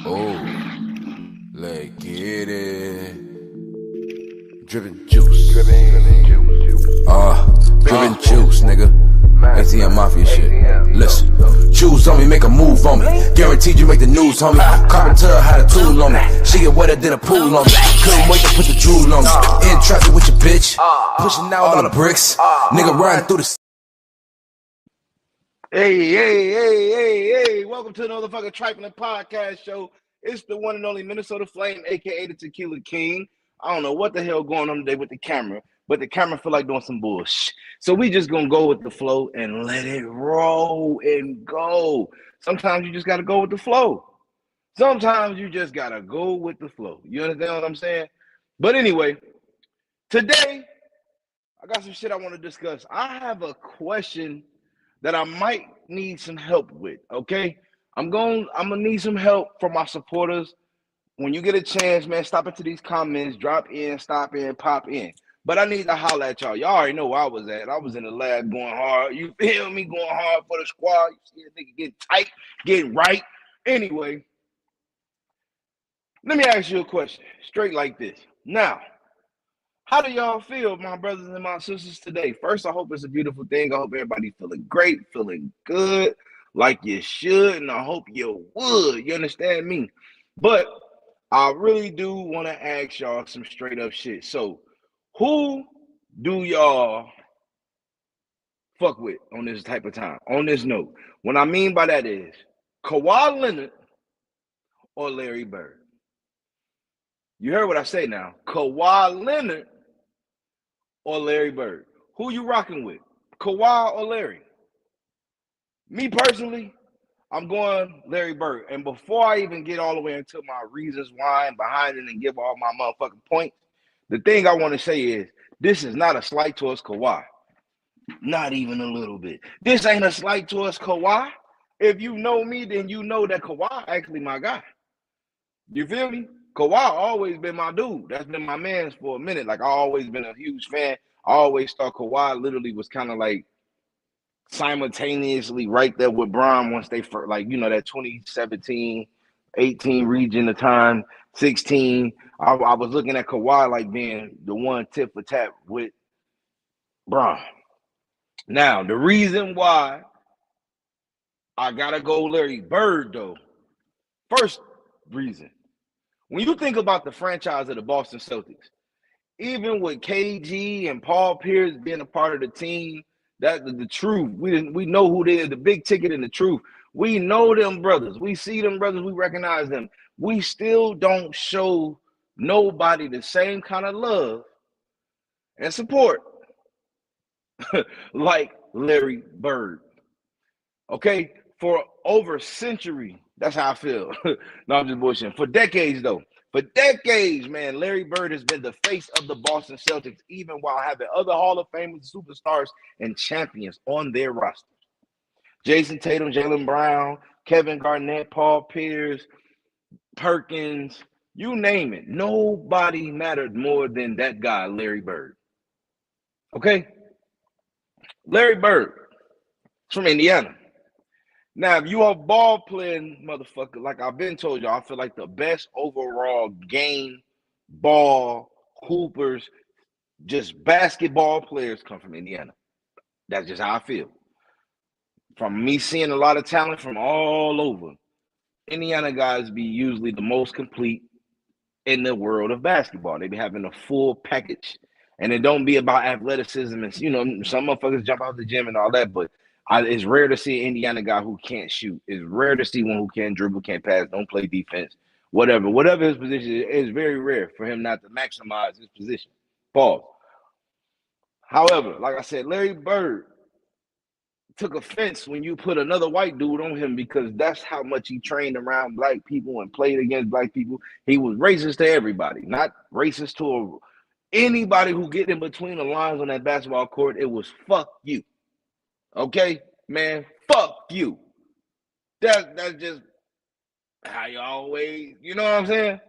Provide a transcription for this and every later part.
Oh, let's get it. Drippin' juice. Drippin' juice, nigga. ATM Mafia shit. Listen, choose on me, make a move on me. Guaranteed you make the news, homie. Carpenter had a tool on me. She get wetter than a pool on me. Couldn't wait to put the drool on me. In traffic with your bitch. Pushing out all the bricks. Nigga riding through the. Hey, welcome to another fucking Tri-flinnnn podcast show. It's the one and only Minnesota Flame, aka the Tequila King. I don't know what the hell going on today with the camera, but the camera feel like doing some bullshit. So we just gonna go with the flow and let it roll and go. Sometimes you just gotta go with the flow. Sometimes you just gotta go with the flow. You understand what I'm saying? But anyway, today I got some shit I want to discuss. I have a question that I might need some help with, okay? I'm gonna need some help from my supporters. When you get a chance, man, stop into these comments, drop in, stop in, pop in. But I need to holler at y'all. Y'all already know where I was at. I was in the lab going hard. You feel me? Going hard for the squad. You see a nigga getting tight, getting right. Anyway, let me ask you a question, straight like this. Now, how do y'all feel, my brothers and my sisters, today? First, I hope it's a beautiful thing. I hope everybody feeling great, feeling good, like you should, and I hope you would. You understand me? But I really do want to ask y'all some straight up shit. So, who do y'all fuck with on this type of time? On this note, what I mean by that is Kawhi Leonard or Larry Bird. You heard what I say now. Kawhi Leonard or Larry Bird. Who you rocking with? Kawhi or Larry? Me personally, I'm going Larry Bird. And before I even get all the way into my reasons why and behind it and give all my motherfucking points, the thing I want to say is this is not a slight towards Kawhi. Not even a little bit. This ain't a slight towards Kawhi. If you know me, then you know that Kawhi actually my guy. You feel me? Kawhi always been my dude. That's been my man's for a minute. Like, I always been a huge fan. I always thought Kawhi literally was kind of like simultaneously right there with Bron once they first, like, you know, that 2017, 18 region of time, 16. I was looking at Kawhi like being the one tip for tap with Bron. Now, the reason why I gotta go Larry Bird, though, first reason. When you think about the franchise of the Boston Celtics, even with KG and Paul Pierce being a part of the team, that the truth, we know who they are, the big ticket and the truth. We know them brothers. We see them brothers. We recognize them. We still don't show nobody the same kind of love and support like Larry Bird. Okay? For over a century, that's how I feel. No, I'm just bullshitting. For decades, though. For decades, man, Larry Bird has been the face of the Boston Celtics, even while having other Hall of Famers, superstars, and champions on their roster. Jason Tatum, Jaylen Brown, Kevin Garnett, Paul Pierce, Perkins, you name it. Nobody mattered more than that guy, Larry Bird. Okay? Larry Bird from Indiana. Now, if you are a ball playing motherfucker, like I've been told y'all, I feel like the best overall game, ball, hoopers, just basketball players come from Indiana. That's just how I feel. From me seeing a lot of talent from all over, Indiana guys be usually the most complete in the world of basketball. They be having a full package. And it don't be about athleticism and, you know, some motherfuckers jump out the gym and all that, but it's rare to see an Indiana guy who can't shoot. It's rare to see one who can't dribble, can't pass, don't play defense, whatever. Whatever his position is, it's very rare for him not to maximize his position. Pause. However, like I said, Larry Bird took offense when you put another white dude on him because that's how much he trained around black people and played against black people. He was racist to everybody, not racist to anybody who get in between the lines on that basketball court. It was fuck you. Okay, man, fuck you. That's just how you always, you know what I'm saying?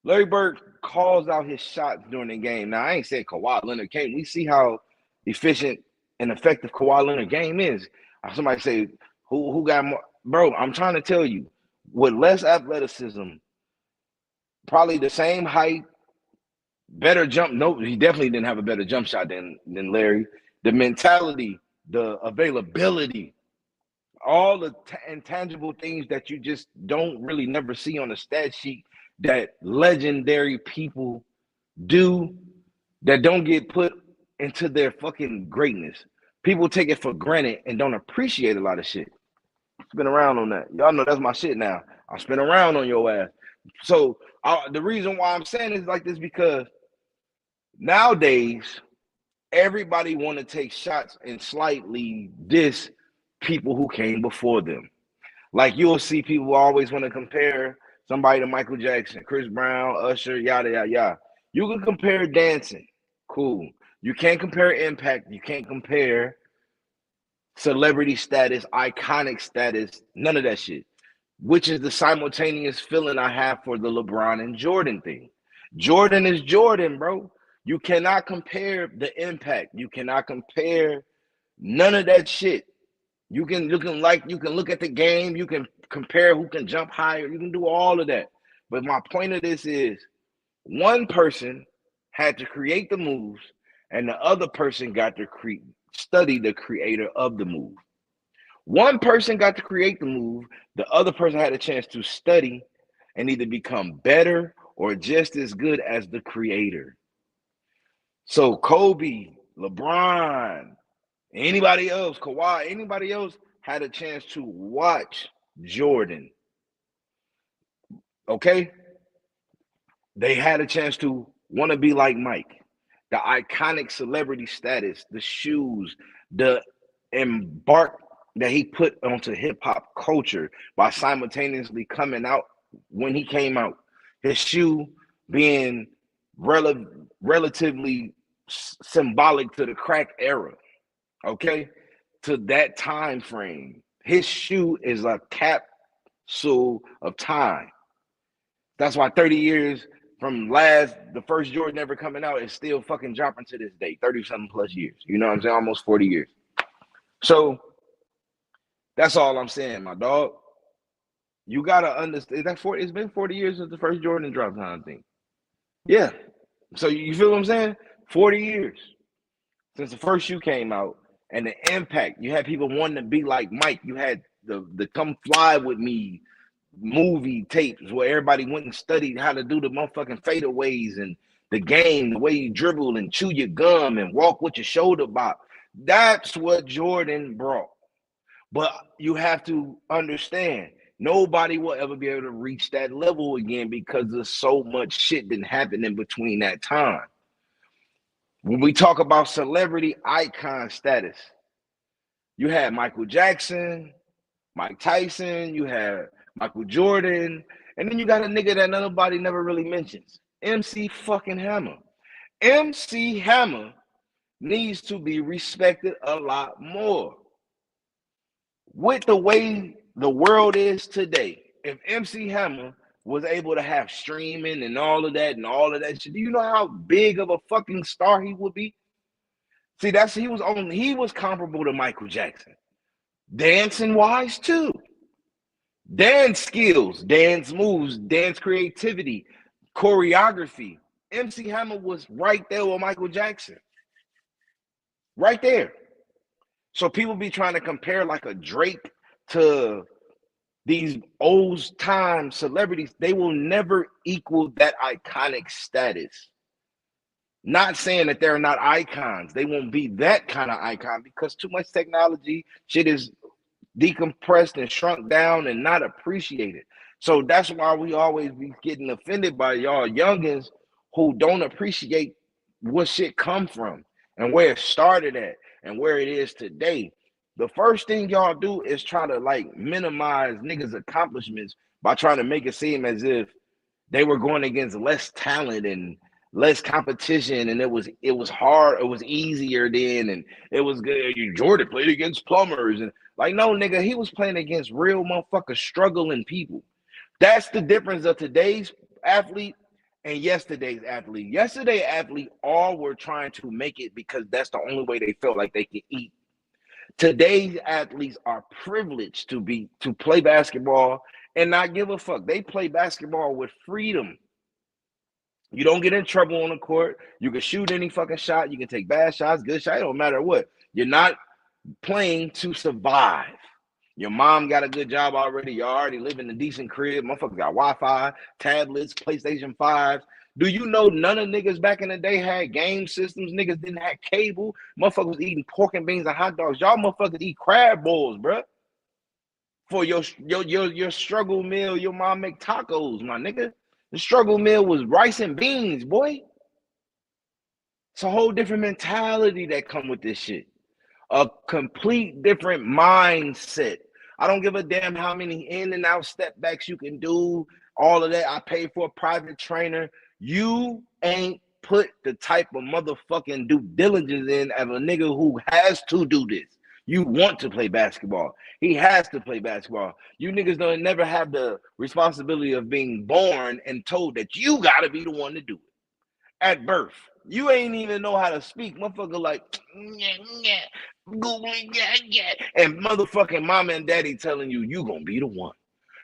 Larry Bird calls out his shots during the game. Now, I ain't said Kawhi Leonard can't. We see how efficient and effective Kawhi Leonard game is. Somebody say, who got more? bro, I'm trying to tell you, with less athleticism, probably the same height, better jump. No, he definitely didn't have a better jump shot than Larry. The mentality, the availability, all the intangible things that you just don't really never see on the stat sheet that legendary people do, that don't get put into their fucking greatness. People take it for granted and don't appreciate a lot of shit. Spin around on that. Y'all know that's my shit now. I'll spin around on your ass. So the reason why I'm saying is like this, because nowadays everybody want to take shots and slightly diss people who came before them. Like, you'll see people always want to compare somebody to Michael Jackson, Chris Brown, Usher, yada, yada, yada. You can compare dancing. Cool. You can't compare impact. You can't compare celebrity status, iconic status, none of that shit, which is the simultaneous feeling I have for the LeBron and Jordan thing. Jordan is Jordan, bro. You cannot compare the impact. You cannot compare none of that shit. You can look at the game. You can compare who can jump higher. You can do all of that. But my point of this is, one person had to create the moves, and the other person got to study the creator of the move. One person got to create the move. The other person had a chance to study and either become better or just as good as the creator. So Kobe, LeBron, anybody else, Kawhi, anybody else had a chance to watch Jordan. Okay? They had a chance to want to be like Mike. The iconic celebrity status, the shoes, the embark that he put onto hip-hop culture by simultaneously coming out when he came out. His shoe being relatively symbolic to the crack era, okay? To that time frame. His shoe is a capsule of time. That's why 30 years from the first Jordan ever coming out is still fucking dropping to this day, 30-something plus years. You know what I'm saying? Almost 40 years. So that's all I'm saying, my dog. You gotta understand that it's been 40 years since the first Jordan dropped, I think. Yeah. So you feel what I'm saying? 40 years since the first shoe came out, and the impact. You had people wanting to be like Mike. You had the Come Fly With Me movie tapes where everybody went and studied how to do the motherfucking fadeaways and the game, the way you dribble and chew your gum and walk with your shoulder bob. That's what Jordan brought. But you have to understand, nobody will ever be able to reach that level again because there's so much shit that happened in between that time. When we talk about celebrity icon status, you had Michael Jackson, Mike Tyson, you had Michael Jordan, and then you got a nigga that nobody never really mentions, MC fucking Hammer. MC Hammer needs to be respected a lot more. With the way the world is today, if MC Hammer was able to have streaming and all of that shit, do you know how big of a fucking star he would be? See, he was comparable to Michael Jackson. Dancing wise too. Dance skills, dance moves, dance creativity, choreography. MC Hammer was right there with Michael Jackson. Right there. So people be trying to compare like a Drake to these old time celebrities. They will never equal that iconic status. Not saying that they're not icons. They won't be that kind of icon because too much technology, shit is decompressed and shrunk down and not appreciated. So that's why we always be getting offended by y'all youngins who don't appreciate what shit come from and where it started at and where it is today. The first thing y'all do is try to like minimize niggas' accomplishments by trying to make it seem as if they were going against less talent and less competition, and it was hard, it was easier then, and it was good. Jordan played against plumbers, and like, no, nigga, he was playing against real motherfuckers struggling people. That's the difference of today's athlete and yesterday's athlete. Yesterday's athlete all were trying to make it because that's the only way they felt like they could eat. Today's athletes are privileged to play basketball and not give a fuck. They play basketball with freedom. You don't get in trouble on the court. You can shoot any fucking shot. You can take bad shots, good shots. It don't matter what. You're not playing to survive. Your mom got a good job already. You already live in a decent crib. Motherfuckers got Wi-Fi, tablets, PlayStation 5s. Do you know none of niggas back in the day had game systems? Niggas didn't have cable. Motherfuckers was eating pork and beans and hot dogs. Y'all motherfuckers eat crab balls, bro. For your struggle meal, your mom make tacos, my nigga. The struggle meal was rice and beans, boy. It's a whole different mentality that come with this shit. A complete different mindset. I don't give a damn how many in and out step backs you can do. All of that. I paid for a private trainer. You ain't put the type of motherfucking due diligence in as a nigga who has to do this. You want to play basketball. He has to play basketball. You niggas don't never have the responsibility of being born and told that you gotta be the one to do it. At birth. You ain't even know how to speak. Motherfucker like, and motherfucking mama and daddy telling you gonna be the one.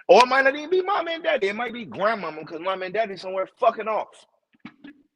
Or it might not even be mama and daddy. It might be grandmama because mama and daddy somewhere fucking off.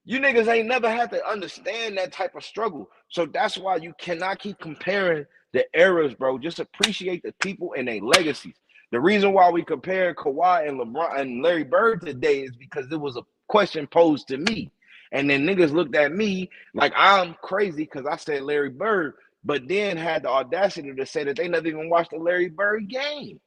You niggas ain't never had to understand that type of struggle. So that's why you cannot keep comparing the eras, bro. Just appreciate the people and their legacies. The reason why we compare Kawhi and LeBron and Larry Bird today is because it was a question posed to me. And then niggas looked at me like I'm crazy because I said Larry Bird, but then had the audacity to say that they never even watched the Larry Bird game.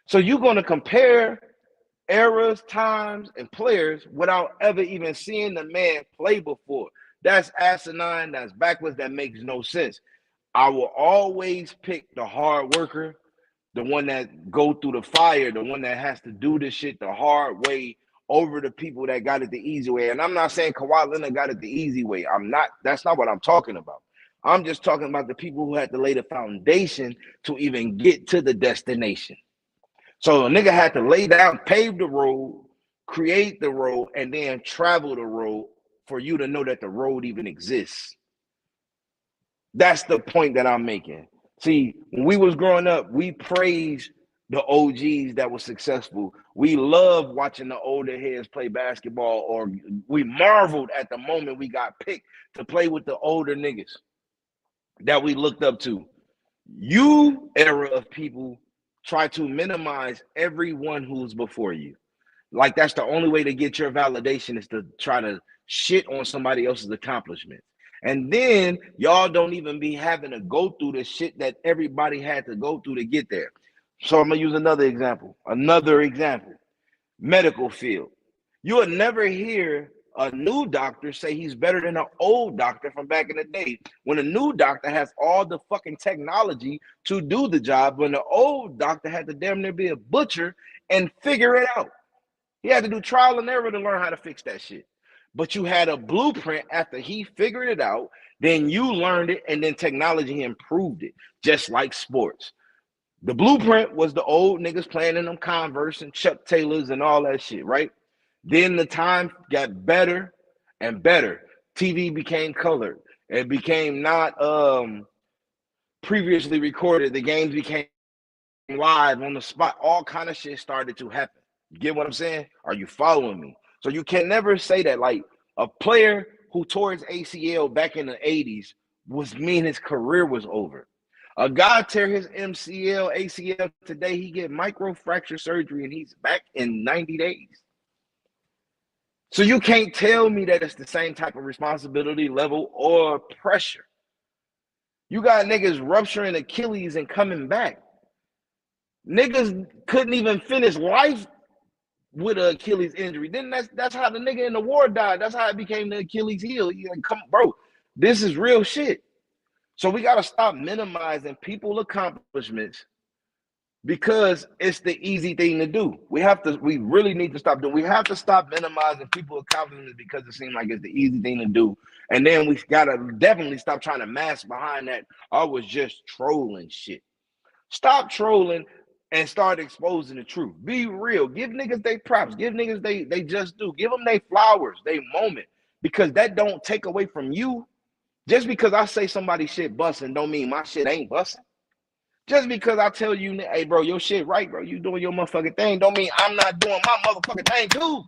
So you're going to compare eras, times, and players without ever even seeing the man play before. That's asinine, that's backwards, that makes no sense. I will always pick the hard worker, the one that go through the fire, the one that has to do this shit the hard way over the people that got it the easy way. And I'm not saying Kawhi Leonard got it the easy way. That's not what I'm talking about. I'm just talking about the people who had to lay the foundation to even get to the destination. So a nigga had to lay down, pave the road, create the road, and then travel the road for you to know that the road even exists. That's the point that I'm making. See, when we was growing up, we praised the OGs that were successful. We loved watching the older heads play basketball, or we marveled at the moment we got picked to play with the older niggas that we looked up to. You era of people try to minimize everyone who's before you. Like that's the only way to get your validation is to try to shit on somebody else's accomplishment. And then y'all don't even be having to go through the shit that everybody had to go through to get there. So I'm gonna use another example. Medical field. You would never hear a new doctor say he's better than an old doctor from back in the day. When a new doctor has all the fucking technology to do the job, when the old doctor had to damn near be a butcher and figure it out. He had to do trial and error to learn how to fix that shit. But you had a blueprint after he figured it out, then you learned it, and then technology improved it, just like sports. The blueprint was the old niggas playing in them Converse and Chuck Taylors and all that shit, right? Then the time got better and better. TV became colored. It became not previously recorded. The games became live on the spot. All kind of shit started to happen. You get what I'm saying? Are you following me? So you can never say that like a player who tore his ACL back in the 80s was mean his career was over. A guy tear his MCL, ACL today, he get microfracture surgery and he's back in 90 days. So you can't tell me that it's the same type of responsibility level or pressure. You got niggas rupturing Achilles and coming back. Niggas couldn't even finish life with an Achilles injury. Then that's how the nigga in the war died. That's how it became the Achilles heel. Like, come, bro, this is real shit. So we got to stop minimizing people's accomplishments because it's the easy thing to do. We really need to stop doing. We have to stop minimizing people's accomplishments because it seems like it's the easy thing to do. And then we got to definitely stop trying to mask behind that. I was just trolling shit. Stop trolling and start exposing the truth. Be real. Give niggas they props. Give niggas they just do. Give them they flowers, they moment. Because that don't take away from you. Just because I say somebody's shit busting don't mean my shit ain't busting. Just because I tell you, hey, bro, your shit right, bro, you doing your motherfucking thing, don't mean I'm not doing my motherfucking thing too.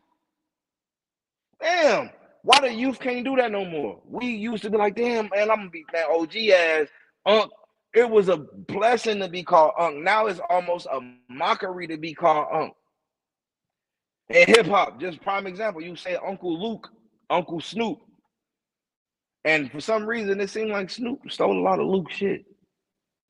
Damn, why the youth can't do that no more? We used to be like, damn, man, I'm gonna be that OG ass Unc. It was a blessing to be called Unc. Now it's almost a mockery to be called Unc. In hip hop, just prime example, you say Uncle Luke, Uncle Snoop. And for some reason, it seemed like Snoop stole a lot of Luke shit.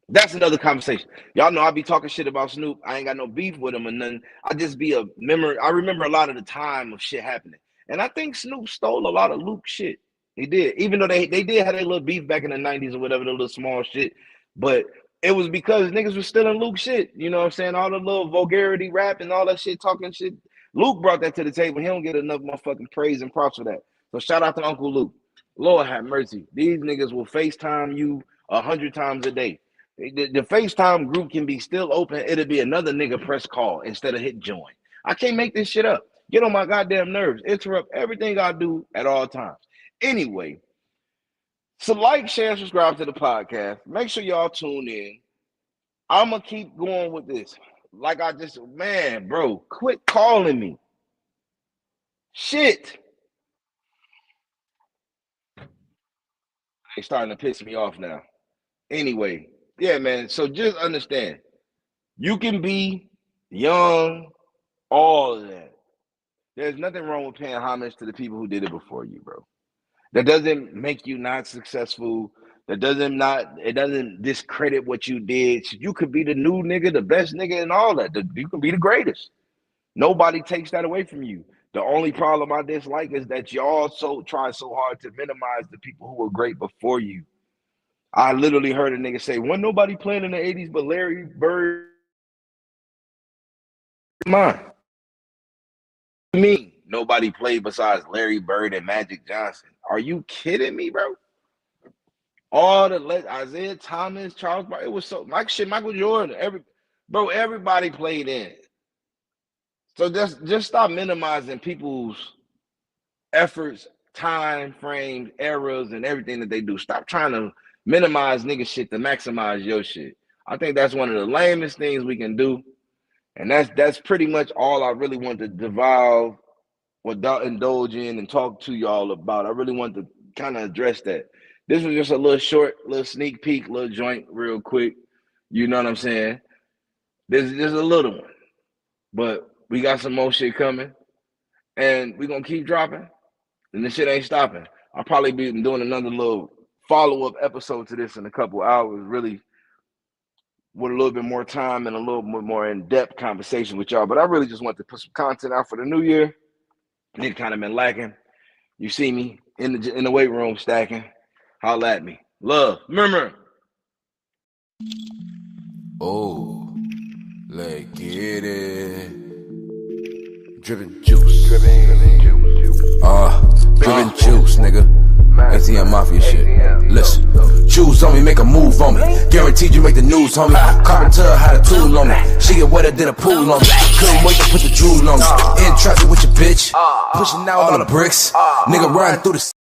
That's another conversation. Y'all know I be talking shit about Snoop. I ain't got no beef with him or nothing. I just be a memory. I remember a lot of the time of shit happening. And I think Snoop stole a lot of Luke shit. He did. Even though they did have a little beef back in the 90s or whatever, the little small shit. But it was because niggas was stealing Luke shit. You know what I'm saying? All the little vulgarity rap and all that shit, talking shit. Luke brought that to the table. He don't get enough motherfucking praise and props for that. So shout out to Uncle Luke. Lord have mercy. These niggas will FaceTime you 100 times a day. The FaceTime group can be still open. It'll be another nigga press call instead of hit join. I can't make this shit up. Get on my goddamn nerves. Interrupt everything I do at all times. Anyway, so like, share, subscribe to the podcast. Make sure y'all tune in. I'm going to keep going with this. Like I just, man, bro, quit calling me. Shit. It's starting to piss me off now. Anyway, yeah, man. So just understand, you can be young, all of that. There's nothing wrong with paying homage to the people who did it before you, bro. That doesn't make you not successful. It doesn't discredit what you did. You could be the new nigga, the best nigga, and all that. You can be the greatest. Nobody takes that away from you. The only problem I dislike is that y'all try so hard to minimize the people who were great before you. I literally heard a nigga say, wasn't nobody playing in the 80s but Larry Bird. Mine. Me, nobody played besides Larry Bird and Magic Johnson. Are you kidding me, bro? All the Isaiah Thomas, Charles Barkley, it was so Michael Jordan, everybody played in it. So just stop minimizing people's efforts, time frames, eras, and everything that they do. Stop trying to minimize nigga shit to maximize your shit. I think that's one of the lamest things we can do. And that's pretty much all I really want to devolve or indulge in and talk to y'all about. I really want to kind of address that. This was just a little short, little sneak peek, little joint real quick. You know what I'm saying? This is just a little one. But we got some more shit coming. And we're going to keep dropping. And this shit ain't stopping. I'll probably be doing another little follow-up episode to this in a couple hours, really with a little bit more time and a little bit more in-depth conversation with y'all. But I really just want to put some content out for the new year. It kind of been lacking. You see me in the weight room stacking. Holla at me. Love. Remember. Oh, let's get it. Drippin' juice. Drippin' juice, nigga. ATM Mafia shit. Listen, choose on me, make a move on me. Guaranteed you make the news, homie. Carpenter had a tool on me. She get wetter than a pool on me. Couldn't wait to put the drool on me. In traffic with your bitch. Pushing out all the bricks. Nigga riding through the